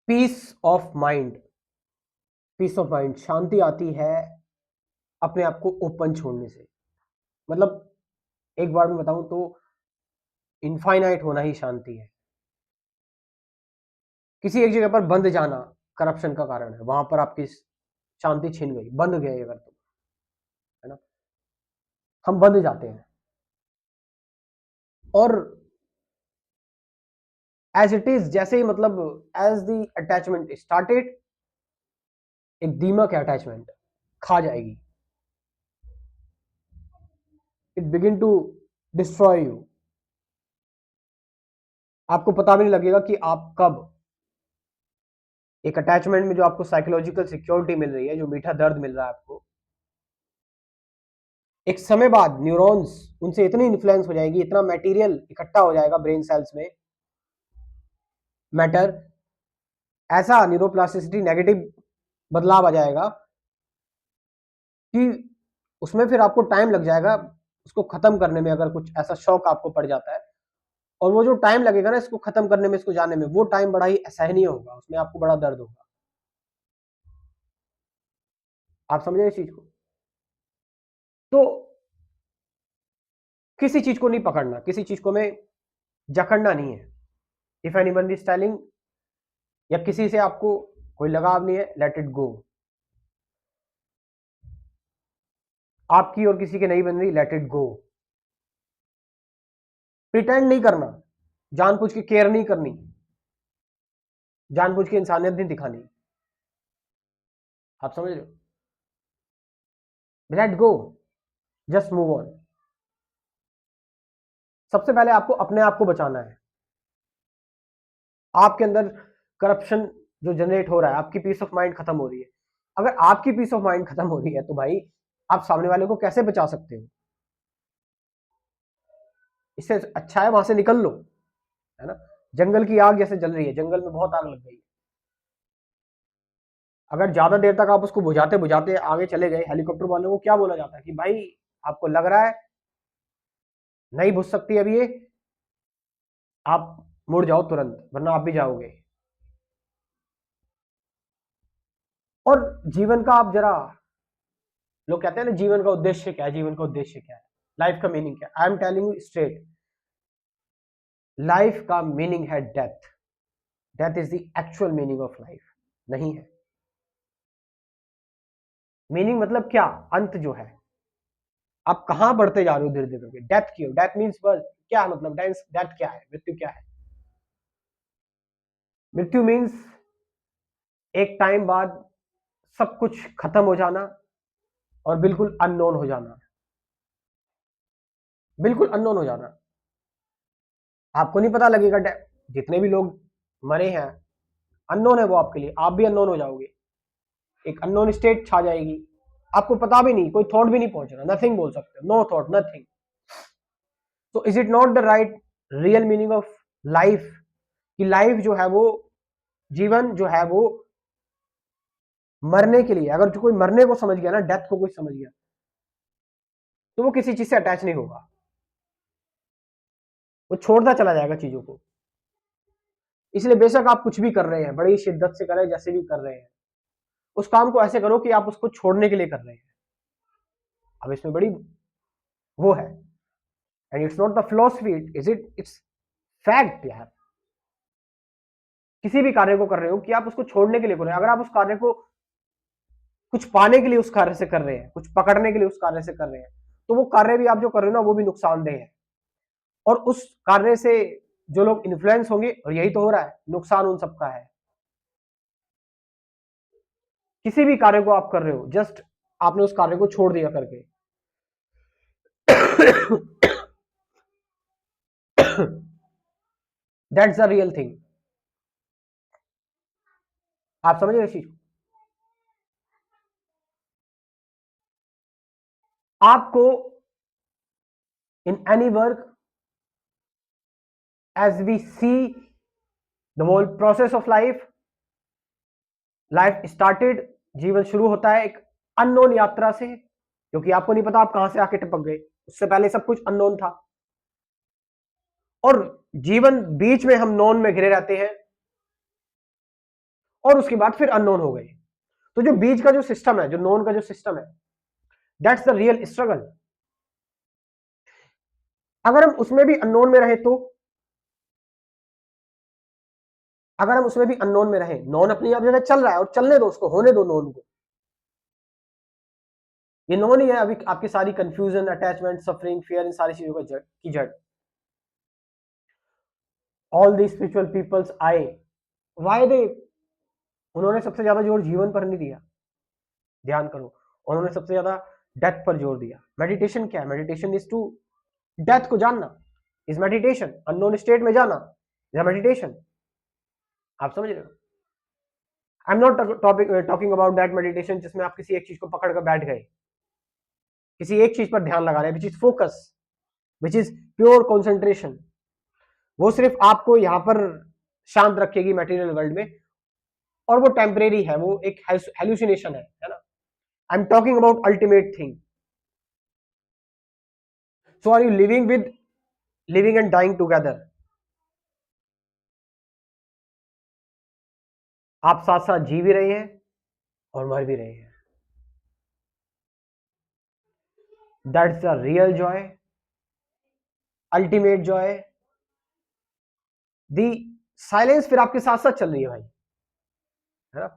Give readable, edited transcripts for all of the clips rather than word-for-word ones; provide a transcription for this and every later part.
Piece of mind, peace of mind, शांति आती है अपने आप को ओपन छोड़ने से। मतलब एक बार मैं बताऊं तो इनफाइनाइट होना ही शांति है। किसी एक जगह पर बंद जाना करप्शन का कारण है, वहां पर आपकी शांति छिन गई, बंद गए अगर तुम, है ना। हम बंद जाते हैं और एज इट इज, जैसे ही मतलब एज द अटैचमेंट स्टार्टेड, एक दीमक है अटैचमेंट, खा जाएगी। It begin to destroy you. आपको पता भी नहीं लगेगा कि आप कब एक अटैचमेंट में जो आपको साइकोलॉजिकल सिक्योरिटी मिल रही है, जो मीठा दर्द मिल रहा है आपको, एक समय बाद न्यूरॉन्स उनसे इतनी इन्फ्लुएंस हो जाएगी, इतना मटेरियल इकट्ठा हो जाएगा ब्रेन सेल्स में, मैटर, ऐसा न्यूरोप्लास्टिसिटी नेगेटिव बदलाव आ जाएगा कि उसमें फिर आपको टाइम लग जाएगा उसको खत्म करने में। अगर कुछ ऐसा शौक आपको पड़ जाता है, और वो जो टाइम लगेगा ना इसको खत्म करने में, इसको जानने में, वो टाइम बड़ा ही असहनीय होगा, उसमें आपको बड़ा दर्द होगा। आप समझे इस चीज को? तो किसी चीज को नहीं पकड़ना, किसी चीज को में जकड़ना नहीं है। इफ एनीवन इज टेलिंग, या किसी से आपको कोई लगाव नहीं है, लेट इट गो। आपकी और किसी की नहीं बन रही, लेट इट गो। प्रिटेंड नहीं करना, जानबूझ के केयर नहीं करनी, जानबूझ के इंसानियत नहीं दिखानी। आप समझ रहे हो? Let go, just move on. सबसे पहले आपको अपने आप को बचाना है। आपके अंदर करप्शन जो जनरेट हो रहा है, आपकी पीस ऑफ माइंड खत्म हो रही है। अगर आपकी पीस ऑफ माइंड खत्म हो रही है तो भाई आप सामने वाले को कैसे बचा सकते हो? इससे अच्छा है वहां से निकल लो, है ना। जंगल की आग जैसे जल रही है, जंगल में बहुत आग लग गई है, अगर ज्यादा देर तक आप उसको बुझाते बुझाते आगे चले गए, हेलीकॉप्टर वालों को क्या बोला जाता है कि भाई आपको लग रहा है नहीं बुझ सकती अभी ये, आप मुड़ जाओ तुरंत वरना आप भी जाओगे। और जीवन का आप जरा, लोग कहते हैं ना जीवन का उद्देश्य क्या है, जीवन का उद्देश्य क्या है, लाइफ का मीनिंग क्या है? I am telling you straight, life का मीनिंग है death. Death is the actual meaning of life, नहीं है। मीनिंग मतलब क्या? अंत जो है, आप कहां बढ़ते जा रहे हो धीरे धीरे करके। डेथ क्यों? Death means birth. क्या मतलब डेथ क्या है? मृत्यु क्या है? मृत्यु मीन्स एक टाइम बाद सब कुछ खत्म हो जाना और बिल्कुल अननोन हो जाना, बिल्कुल अननोन हो जाना। आपको नहीं पता लगेगा, जितने भी लोग मरे हैं अननोन है वो आपके लिए, आप भी अननोन हो जाओगे, एक अननोन स्टेट छा जाएगी, आपको पता भी नहीं, कोई थॉट भी नहीं पहुंच रहा, नथिंग बोल सकते, नो थॉट, नथिंग। तो is it not the right real meaning of life? कि लाइफ जो है वो, जीवन जो है वो मरने के लिए, अगर जो कोई मरने को समझ गया ना, डेथ को कोई समझ गया, तो वो किसी चीज से अटैच नहीं होगा, वो छोड़ता चला जाएगा चीजों को। इसलिए बेशक आप कुछ भी कर रहे हैं, बड़ी शिद्दत से कर रहे हैं, जैसे भी कर रहे हैं, उस काम को ऐसे करो कि आप उसको छोड़ने के लिए कर रहे हैं। अब इसमें बड़ी वो है, and it's not the philosophy, is it, it's fact यार। किसी भी कार्य को कर रहे हो कि आप उसको छोड़ने के लिए कर रहे हैं, अगर आप उस कार्य को कुछ पाने के लिए उस कार्य से कर रहे हैं, कुछ पकड़ने के लिए उस कार्य से कर रहे हैं, तो वो कार्य भी आप जो कर रहे हो ना वो भी नुकसानदेह है। और उस कार्य से जो लोग इन्फ्लुएंस होंगे, और यही तो हो रहा है, नुकसान उन सबका है। किसी भी कार्य को आप कर रहे हो, जस्ट आपने उस कार्य को छोड़ दिया करके दैट्स द रियल थिंग। आप समझ रहे इस चीज को? आपको in any work, as we see the whole process of life, life started, जीवन शुरू होता है एक अननोन यात्रा से, क्योंकि आपको नहीं पता आप कहां से आके टपक गए, उससे पहले सब कुछ अननोन था। और जीवन बीच में हम नोन में घिरे रहते हैं, और उसके बाद फिर अननोन हो गए। तो जो बीच का जो सिस्टम है, जो नोन का जो सिस्टम है, दैट्स द रियल स्ट्रगल। अगर हम उसमें भी अननोन में रहे तो, अगर हम उसमें भी अननोन में रहे, नॉन अपनी आप जगह चल रहा है और चलने दो उसको, होने दो नॉन को। ये नॉन ही है अभी आपकी सारी कंफ्यूजन, अटैचमेंट, सफरिंग, फियर, इन सारी चीजों का जड़ की जड़। ऑल दी स्पिरिचुअल पीपल्स आए, वाई दे, उन्होंने सबसे ज्यादा जोर जीवन पर नहीं दिया, ध्यान करो, उन्होंने सबसे ज्यादा डेथ पर जोर दिया। मेडिटेशन क्या है? मेडिटेशन इज टू, डेथ को जानना इज मेडिटेशन, अननोन स्टेट में जाना इज मेडिटेशन। आप समझ रहे हो? I am not talking about that meditation जिसमें आप किसी एक चीज को पकड़ कर बैठ गए, किसी एक चीज पर ध्यान लगा रहे हैं, which is focus, which is pure concentration. वो सिर्फ आपको यहां पर शांत रखेगी मटेरियल वर्ल्ड में, और वो टेम्परेरी है, वो एक हेलुसिनेशन है ना। I am talking about ultimate thing. So are you living and dying together? आप साथ साथ जी भी रहे हैं और मर भी रहे हैं। That's the real Joy, ultimate Joy. The silence फिर आपके साथ साथ चल रही है भाई, है ना।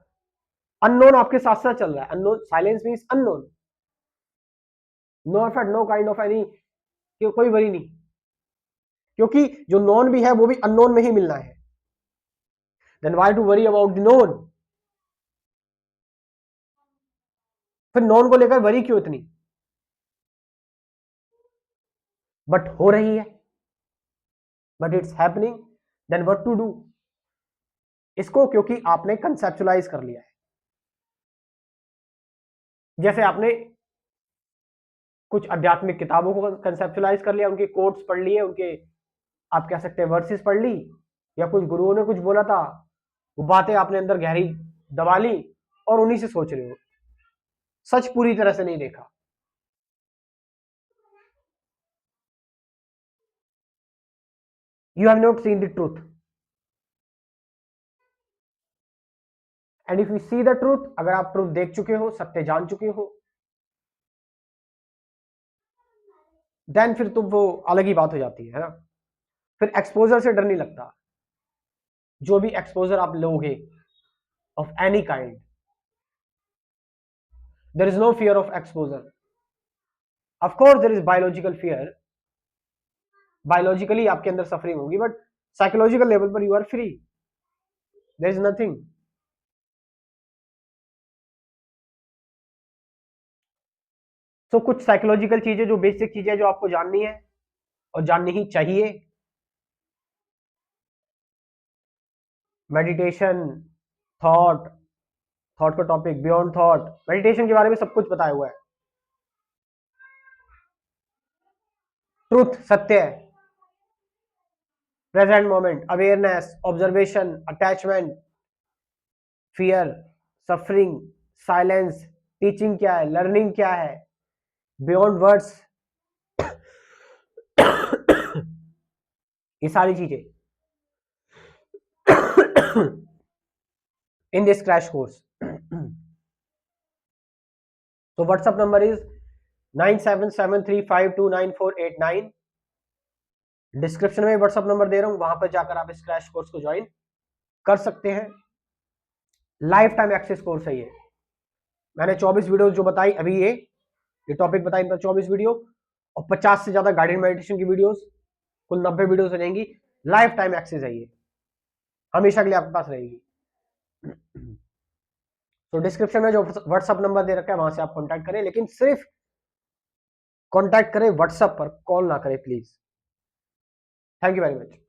अननोन आपके साथ साथ चल रहा है, unknown, silence means unknown, no effort, no kind of any, कोई वरी नहीं, क्योंकि जो नोन भी है वो भी अननोन में ही मिलना है। Then why to worry about the known? फिर नोन को लेकर वरी क्यों इतनी? बट हो रही है, but it's happening, then what to do? इसको क्योंकि आपने कंसेप्चुलाइज कर लिया है। जैसे आपने कुछ आध्यात्मिक किताबों को कंसेप्चुलाइज कर लिया, उनके कोट्स पढ़ लिए, उनके आप कह सकते हैं वर्सेस पढ़ ली, या कुछ गुरुओं ने कुछ बोला था, वो बातें आपने अंदर गहरी दबा ली और उन्हीं से सोच रहे हो, सच पूरी तरह से नहीं देखा। You have not seen the truth, and if you see the truth, अगर आप ट्रूथ देख चुके हो, सत्य जान चुके हो, देन फिर तो वो अलग ही बात हो जाती है ना। फिर एक्सपोजर से डर नहीं लगता। जो भी एक्सपोजर आप लोगे of any kind, there is no fear of exposure. Of course there is biological fear, biologically आपके अंदर सफरिंग होगी, बट साइकोलॉजिकल लेवल पर you are free, there is nothing. तो कुछ साइकोलॉजिकल चीजें, जो बेसिक चीजें जो आपको जाननी है और जाननी ही चाहिए। मेडिटेशन, थॉट, थॉट का टॉपिक, बियॉन्ड थॉट, मेडिटेशन के बारे में सब कुछ बताया हुआ है। ट्रूथ, सत्य, present moment, awareness, observation, attachment, fear, suffering, silence, teaching क्या है, लर्निंग क्या है, बियॉन्ड वर्ड्स, ये सारी चीजें in this crash course. So WhatsApp number is 9773529489। Description में व्हाट्सएप नंबर दे रहा हूं, वहां पर जाकर आप इस क्रैश कोर्स को ज्वाइन कर सकते हैं। लाइफ टाइम एक्सेस कोर्स है ये। मैंने 24 वीडियो जो बताई अभी, ये टॉपिक बताई, 24 वीडियो और 50 से ज्यादा गाइडेड मेडिटेशन की वीडियोस, कुल 90 वीडियोस रहेंगी। लाइफ टाइम एक्सेस है ये, हमेशा के लिए आपके पास रहेगी। तो डिस्क्रिप्शन में जो व्हाट्सएप नंबर दे रखा है वहां से आप कांटेक्ट करें, लेकिन सिर्फ कांटेक्ट करें व्हाट्सएप पर, कॉल ना करें please. Thank you very much.